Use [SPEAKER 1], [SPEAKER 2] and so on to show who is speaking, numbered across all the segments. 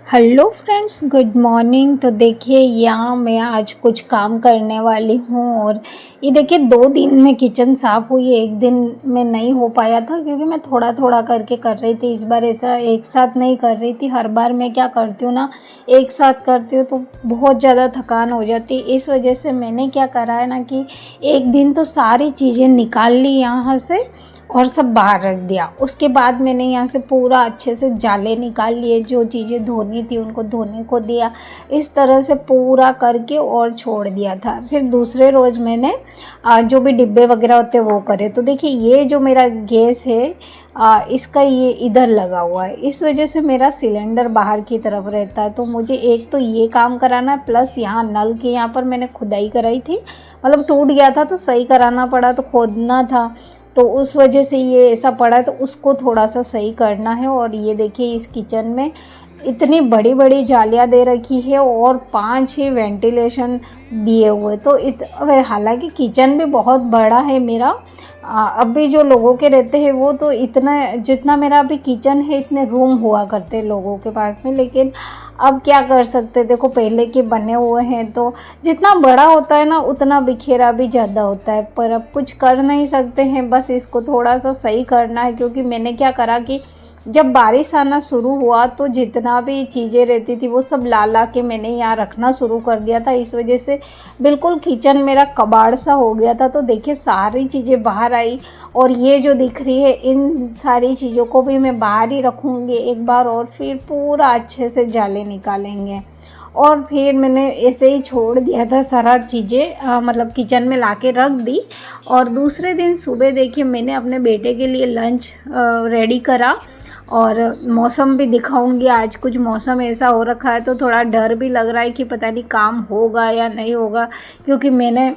[SPEAKER 1] Hello friends, good morning. तो देखिए यहाँ मैं आज कुछ काम करने वाली हूँ और ये देखिए 2 दिन में किचन साफ़ हुई है। एक दिन में नहीं हो पाया था क्योंकि मैं थोड़ा थोड़ा करके कर रही थी। इस बार ऐसा एक साथ नहीं कर रही थी। हर बार मैं क्या करती हूँ ना, एक साथ करती हूँ तो बहुत ज़्यादा थकान हो जाती है। इस वजह से मैंने क्या करा है ना कि एक दिन तो सारी चीज़ें निकाल ली यहाँ से और सब बाहर रख दिया। उसके बाद मैंने यहाँ से पूरा अच्छे से जाले निकाल लिए, जो चीज़ें धोनी थी उनको धोने को दिया। इस तरह से पूरा करके और छोड़ दिया था। फिर दूसरे रोज़ मैंने जो भी डिब्बे वगैरह होते वो करे। तो देखिए ये जो मेरा गैस है इसका ये इधर लगा हुआ है, इस वजह से मेरा सिलेंडर बाहर की तरफ रहता है। तो मुझे एक तो ये काम कराना है, प्लस यहाँ नल के यहाँ पर मैंने खुदाई कराई थी, मतलब टूट गया था तो सही कराना पड़ा, तो खोदना था, तो उस वजह से ये ऐसा पड़ा है, तो उसको थोड़ा सा सही करना है। और ये देखिए इस किचन में इतनी बड़ी बड़ी जालियाँ दे रखी है और 5 ही वेंटिलेशन दिए हुए। तो हालांकि किचन भी बहुत बड़ा है मेरा। अभी जो लोगों के रहते हैं वो तो इतना जितना मेरा अभी किचन है इतने रूम हुआ करते हैं लोगों के पास में, लेकिन अब क्या कर सकते, देखो पहले के बने हुए हैं तो जितना बड़ा होता है ना उतना बिखेरा भी ज़्यादा होता है। पर अब कुछ कर नहीं सकते हैं, बस इसको थोड़ा सा सही करना है। क्योंकि मैंने क्या करा कि जब बारिश आना शुरू हुआ तो जितना भी चीज़ें रहती थी वो सब ला ला के मैंने यहाँ रखना शुरू कर दिया था। इस वजह से बिल्कुल किचन मेरा कबाड़ सा हो गया था। तो देखिए सारी चीज़ें बाहर आई और ये जो दिख रही है इन सारी चीज़ों को भी मैं बाहर ही रखूँगी एक बार, और फिर पूरा अच्छे से जाले निकालेंगे। और फिर मैंने ऐसे ही छोड़ दिया था सारा चीज़ें, मतलब किचन में लाके रख दी। और दूसरे दिन सुबह देखिए मैंने अपने बेटे के लिए लंच रेडी करा और मौसम भी दिखाऊंगी। आज कुछ मौसम ऐसा हो रखा है तो थोड़ा डर भी लग रहा है कि पता नहीं काम होगा या नहीं होगा, क्योंकि मैंने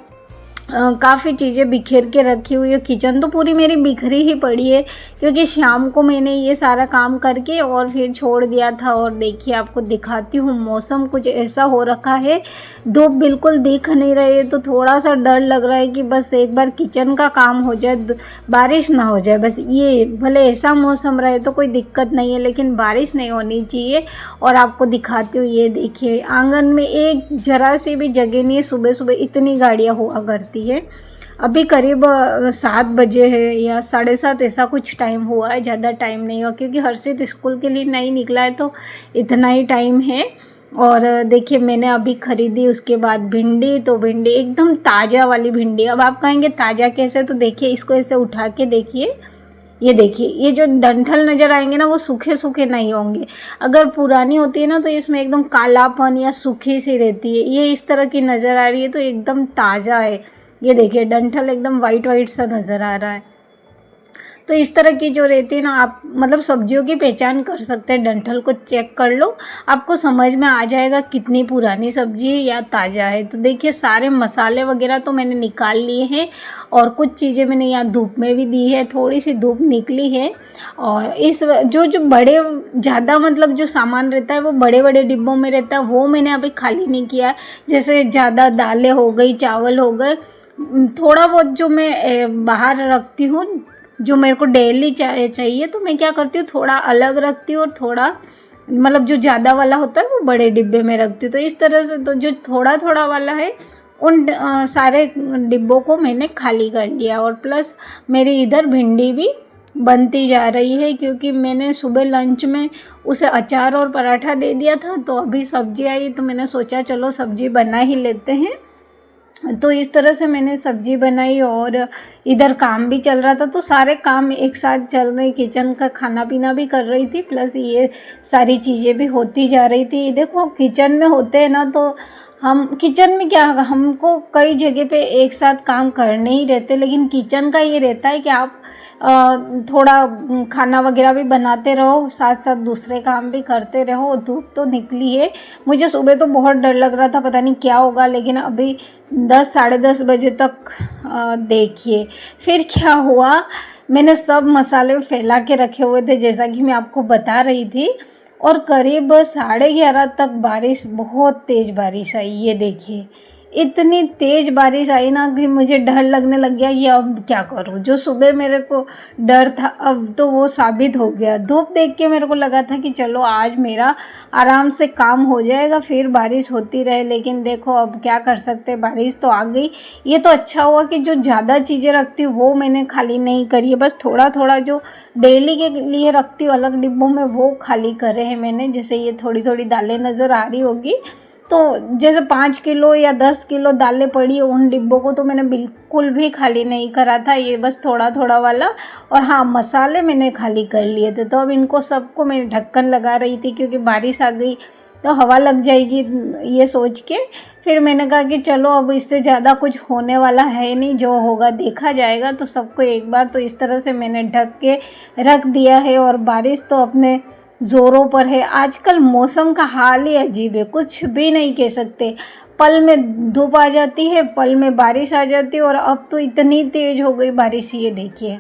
[SPEAKER 1] काफ़ी चीज़ें बिखेर के रखी हुई है। किचन तो पूरी मेरी बिखरी ही पड़ी है क्योंकि शाम को मैंने ये सारा काम करके और फिर छोड़ दिया था। और देखिए आपको दिखाती हूँ, मौसम कुछ ऐसा हो रखा है, धूप बिल्कुल दिख नहीं रही है। तो थोड़ा सा डर लग रहा है कि बस एक बार किचन का काम हो जाए, बारिश ना हो जाए। बस ये भले ऐसा मौसम रहे तो कोई दिक्कत नहीं है, लेकिन बारिश नहीं होनी चाहिए। और आपको दिखाती हूँ, ये देखिए आंगन में एक जरा सी भी जगह नहीं है। सुबह सुबह इतनी गाड़ियाँ हुआ करती है। अभी करीब 7 बजे है या 7:30 ऐसा कुछ टाइम हुआ है, ज़्यादा टाइम नहीं हुआ क्योंकि हर्षित स्कूल के लिए नहीं निकला है तो इतना ही टाइम है। और देखिए मैंने अभी ख़रीदी उसके बाद भिंडी, तो भिंडी एकदम ताज़ा वाली भिंडी। अब आप कहेंगे ताज़ा कैसे, तो देखिए इसको ऐसे उठा के देखिए, ये देखिए ये जो डंठल नज़र आएंगे ना वो सूखे सूखे नहीं होंगे। अगर पुरानी होती है ना तो इसमें एकदम कालापन या सूखी सी रहती है। ये इस तरह की नज़र आ रही है तो एकदम ताज़ा है। ये देखिए डंठल एकदम वाइट वाइट सा नज़र आ रहा है। तो इस तरह की जो रहती है ना, आप मतलब सब्जियों की पहचान कर सकते हैं। डंठल को चेक कर लो, आपको समझ में आ जाएगा कितनी पुरानी सब्जी है या ताज़ा है। तो देखिए सारे मसाले वगैरह तो मैंने निकाल लिए हैं और कुछ चीज़ें मैंने यहाँ धूप में भी दी है, थोड़ी सी धूप निकली है। और इस जो बड़े ज़्यादा मतलब जो सामान रहता है वो बड़े बड़े डिब्बों में रहता है, वो मैंने अभी खाली नहीं किया है। जैसे ज़्यादा दालें हो गई, चावल हो गए, थोड़ा बहुत जो मैं बाहर रखती हूँ, जो मेरे को डेली चाहिए, तो मैं क्या करती हूँ थोड़ा अलग रखती हूँ और थोड़ा मतलब जो ज़्यादा वाला होता है वो बड़े डिब्बे में रखती हूँ। तो इस तरह से तो जो थोड़ा थोड़ा वाला है उन सारे डिब्बों को मैंने खाली कर लिया। और प्लस मेरी इधर भिंडी भी बनती जा रही है क्योंकि मैंने सुबह लंच में उसे अचार और पराठा दे दिया था। तो अभी सब्जी आई तो मैंने सोचा चलो सब्जी बना ही लेते हैं। तो इस तरह से मैंने सब्जी बनाई और इधर काम भी चल रहा था। तो सारे काम एक साथ चल रहे, किचन का खाना पीना भी कर रही थी, प्लस ये सारी चीज़ें भी होती जा रही थी। देखो किचन में होते हैं ना तो हम किचन में क्या, हमको कई जगह पे एक साथ काम करने ही रहते, लेकिन किचन का ये रहता है कि आप थोड़ा खाना वगैरह भी बनाते रहो, साथ साथ दूसरे काम भी करते रहो। धूप तो निकली है, मुझे सुबह तो बहुत डर लग रहा था पता नहीं क्या होगा, लेकिन अभी 10 साढ़े 10 बजे तक देखिए फिर क्या हुआ। मैंने सब मसाले फैला के रखे हुए थे जैसा कि मैं आपको बता रही थी, और करीब 11:30 तक बारिश, बहुत तेज़ बारिश आई। ये देखिए इतनी तेज़ बारिश आई ना कि मुझे डर लगने लग गया कि अब क्या करूँ। जो सुबह मेरे को डर था अब तो वो साबित हो गया। धूप देख के मेरे को लगा था कि चलो आज मेरा आराम से काम हो जाएगा, फिर बारिश होती रहे, लेकिन देखो अब क्या कर सकते, बारिश तो आ गई। ये तो अच्छा हुआ कि जो ज़्यादा चीज़ें रखती हूँ वो मैंने खाली नहीं करी है, बस थोड़ा थोड़ा जो डेली के लिए रखती हूँ अलग डिब्बों में वो खाली करे हैं मैंने। जैसे ये थोड़ी थोड़ी दालें नज़र आ रही होगी, तो जैसे 5 किलो या 10 किलो दालें पड़ी उन डिब्बों को तो मैंने बिल्कुल भी खाली नहीं करा था, ये बस थोड़ा थोड़ा वाला। और हाँ, मसाले मैंने खाली कर लिए थे। तो अब इनको सबको मैं ढक्कन लगा रही थी क्योंकि बारिश आ गई तो हवा लग जाएगी, ये सोच के फिर मैंने कहा कि चलो अब इससे ज़्यादा कुछ होने वाला है नहीं, जो होगा देखा जाएगा। तो सबको एक बार तो इस तरह से मैंने ढक के रख दिया है। और बारिश तो अपने ज़ोरों पर है। आजकल मौसम का हाल ही अजीब है, कुछ भी नहीं कह सकते। पल में धूप आ जाती है, पल में बारिश आ जाती है, और अब तो इतनी तेज़ हो गई बारिश, ये देखिए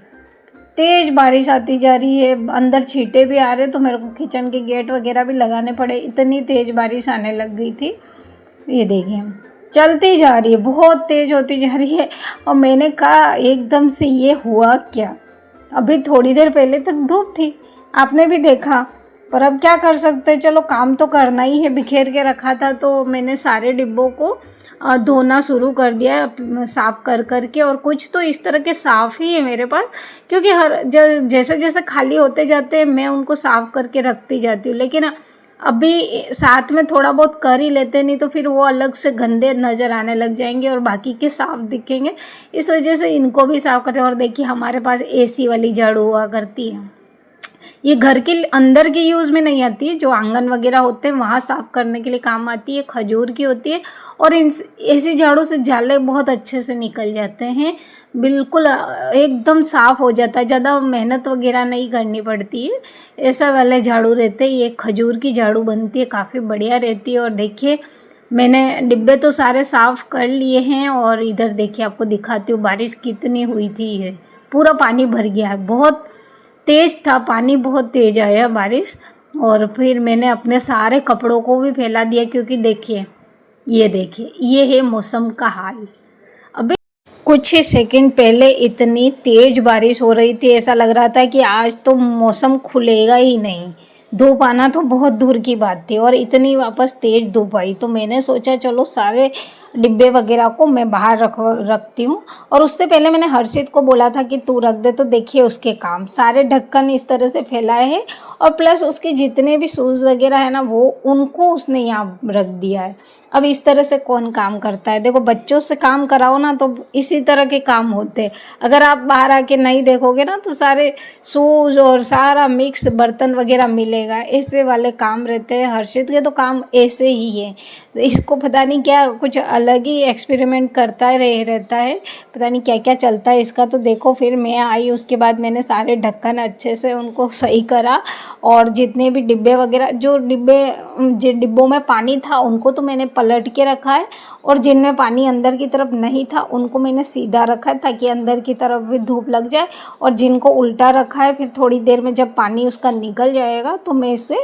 [SPEAKER 1] तेज़ बारिश आती जा रही है। अंदर छींटे भी आ रहे, तो मेरे को किचन के गेट वगैरह भी लगाने पड़े, इतनी तेज़ बारिश आने लग गई थी। ये देखिए चलती जा रही है, बहुत तेज़ होती जा रही है। और मैंने कहा एकदम से ये हुआ क्या, अभी थोड़ी देर पहले तक धूप थी, आपने भी देखा। पर अब क्या कर सकते हैं, चलो काम तो करना ही है। बिखेर के रखा था तो मैंने सारे डिब्बों को धोना शुरू कर दिया साफ़ कर कर के। और कुछ तो इस तरह के साफ़ ही है मेरे पास, क्योंकि जैसे जैसे खाली होते जाते हैं मैं उनको साफ़ करके रखती जाती हूँ। लेकिन अभी साथ में थोड़ा बहुत कर ही लेते, नहीं तो फिर वो अलग से गंदे नज़र आने लग जाएंगे और बाकी के साफ़ दिखेंगे। इस वजह से इनको भी साफ़ करते हैं। और देखिए हमारे पास एसी वाली झाड़ू हुआ करती है, ये घर के अंदर के यूज़ में नहीं आती है, जो आंगन वगैरह होते हैं वहाँ साफ़ करने के लिए काम आती है, खजूर की होती है। और इन ऐसी झाड़ू से जाले बहुत अच्छे से निकल जाते हैं, बिल्कुल एकदम साफ़ हो जाता है, ज़्यादा मेहनत वगैरह नहीं करनी पड़ती है। ऐसा वाले झाड़ू रहते हैं, ये खजूर की झाड़ू बनती है, काफ़ी बढ़िया रहती है। और देखिए मैंने डिब्बे तो सारे साफ़ कर लिए हैं। और इधर देखिए आपको दिखाती हूँ बारिश कितनी हुई थी, ये पूरा पानी भर गया है, बहुत तेज़ था पानी, बहुत तेज़ आया बारिश। और फिर मैंने अपने सारे कपड़ों को भी फैला दिया, क्योंकि देखिए ये देखिए ये है मौसम का हाल। अभी कुछ ही सेकंड पहले इतनी तेज़ बारिश हो रही थी, ऐसा लग रहा था कि आज तो मौसम खुलेगा ही नहीं, धूप आना तो बहुत दूर की बात थी। और इतनी वापस तेज़ धूप आई तो मैंने सोचा चलो सारे डिब्बे वगैरह को मैं बाहर रखती हूँ। और उससे पहले मैंने हर्षित को बोला था कि तू रख दे, तो देखिए उसके काम सारे ढक्कन इस तरह से फैलाए हैं। और प्लस उसके जितने भी शूज़ वगैरह है ना, वो उनको उसने यहाँ रख दिया है। अब इस तरह से कौन काम करता है, देखो बच्चों से काम कराओ ना तो इसी तरह के काम होते हैं। अगर आप बाहर आके नहीं देखोगे ना तो सारे शूज़ और सारा मिक्स बर्तन वगैरह मिलेगा, ऐसे वाले काम रहते हैं। हर्षित के तो काम ऐसे ही है, इसको पता नहीं क्या कुछ अलग ही एक्सपेरिमेंट करता रहता है, पता नहीं क्या क्या चलता है इसका। तो देखो फिर मैं आई, उसके बाद मैंने सारे ढक्कन अच्छे से उनको सही करा। और जितने भी डिब्बे वगैरह जो डिब्बों में पानी था उनको तो मैंने पलट के रखा है, और जिनमें पानी अंदर की तरफ नहीं था उनको मैंने सीधा रखा है ताकि अंदर की तरफ भी धूप लग जाए। और जिनको उल्टा रखा है, फिर थोड़ी देर में जब पानी उसका निकल जाएगा तो मैं इसे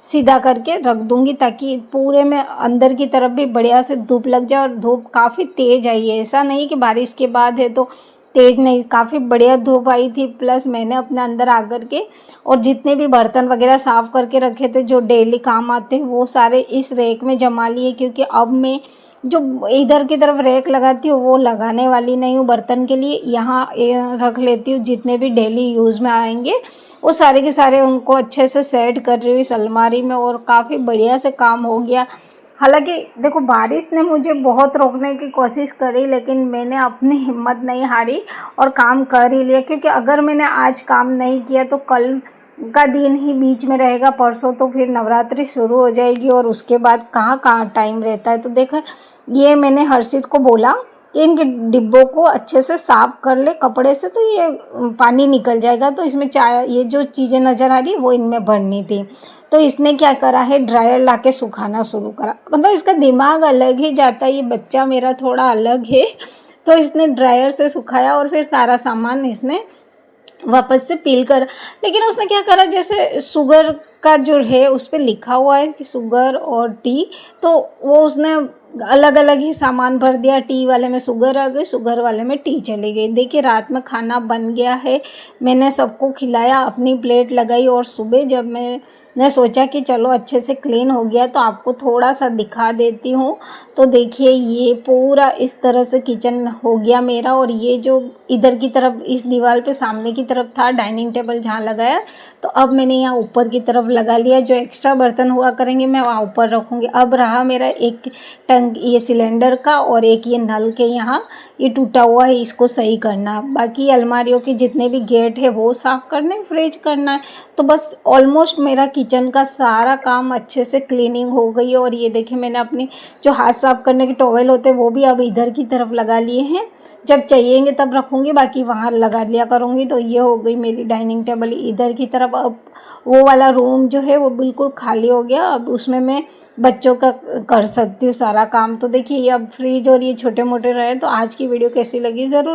[SPEAKER 1] सीधा करके रख दूंगी, ताकि पूरे में अंदर की तरफ भी बढ़िया से धूप लग जाए। और धूप काफ़ी तेज़ आई है, ऐसा नहीं कि बारिश के बाद है तो तेज़ नहीं, काफ़ी बढ़िया धूप आई थी। प्लस मैंने अपने अंदर आकर के और जितने भी बर्तन वगैरह साफ़ करके रखे थे जो डेली काम आते हैं वो सारे इस रैक में जमा लिए, क्योंकि अब मैं जो इधर की तरफ रैक लगाती हूँ वो लगाने वाली नहीं हूँ बर्तन के लिए, यहाँ रख लेती हूँ जितने भी डेली यूज़ में आएंगे वो सारे के सारे, उनको अच्छे से सेट कर रही हूँ इस अलमारी में। और काफ़ी बढ़िया से काम हो गया। हालांकि देखो बारिश ने मुझे बहुत रोकने की कोशिश करी, लेकिन मैंने अपनी हिम्मत नहीं हारी और काम कर ही लिया। क्योंकि अगर मैंने आज काम नहीं किया तो कल का दिन ही बीच में रहेगा, परसों तो फिर नवरात्रि शुरू हो जाएगी और उसके बाद कहाँ कहाँ टाइम रहता है। तो देखो ये मैंने हर्षित को बोला कि इनके डिब्बों को अच्छे से साफ़ कर ले कपड़े से, तो ये पानी निकल जाएगा। तो इसमें चाय ये जो चीज़ें नज़र आ रही वो इनमें भरनी थी। तो इसने क्या करा है, ड्रायर लाके सुखाना शुरू करा। मतलब इसका दिमाग अलग ही जाता है, ये बच्चा मेरा थोड़ा अलग है। तो इसने ड्रायर से सुखाया और फिर सारा सामान इसने वापस से पील कर, लेकिन उसने क्या करा, जैसे शुगर का जो है उस पर लिखा हुआ है कि शुगर और टी, तो वो उसने अलग अलग ही सामान भर दिया। टी वाले में शुगर आ गई, शुगर वाले में टी चली गई। देखिए रात में खाना बन गया है, मैंने सबको खिलाया, अपनी प्लेट लगाई और सुबह जब मैंने सोचा कि चलो अच्छे से क्लीन हो गया तो आपको थोड़ा सा दिखा देती हूँ। तो देखिए ये पूरा इस तरह से किचन हो गया मेरा। और ये जो इधर की तरफ इस दीवार पे सामने की तरफ था डाइनिंग टेबल जहाँ लगाया, तो अब मैंने यहाँ ऊपर की तरफ लगा लिया। जो एक्स्ट्रा बर्तन हुआ करेंगे मैं वहाँ ऊपर रखूँगी। अब रहा मेरा एक ये सिलेंडर का और एक ये नल के यहाँ ये टूटा हुआ है, इसको सही करना। बाकी अलमारियों के जितने भी गेट है वो साफ़ करने, फ्रिज करना है। तो बस ऑलमोस्ट मेरा किचन का सारा काम अच्छे से क्लीनिंग हो गई है। और ये देखिए मैंने अपनी जो हाथ साफ़ करने के टॉवेल होते हैं वो भी अब इधर की तरफ लगा लिए हैं, जब चाहिएंगे तब रखूँगी, बाकी वहाँ लगा लिया करूँगी। तो ये हो गई मेरी डाइनिंग टेबल इधर की तरफ। अब वो वाला रूम जो है वो बिल्कुल खाली हो गया, अब उसमें मैं बच्चों का कर सकती हूँ सारा काम। तो देखिए ये अब फ्रिज और ये छोटे मोटे रहे। तो आज की वीडियो कैसी लगी ज़रूर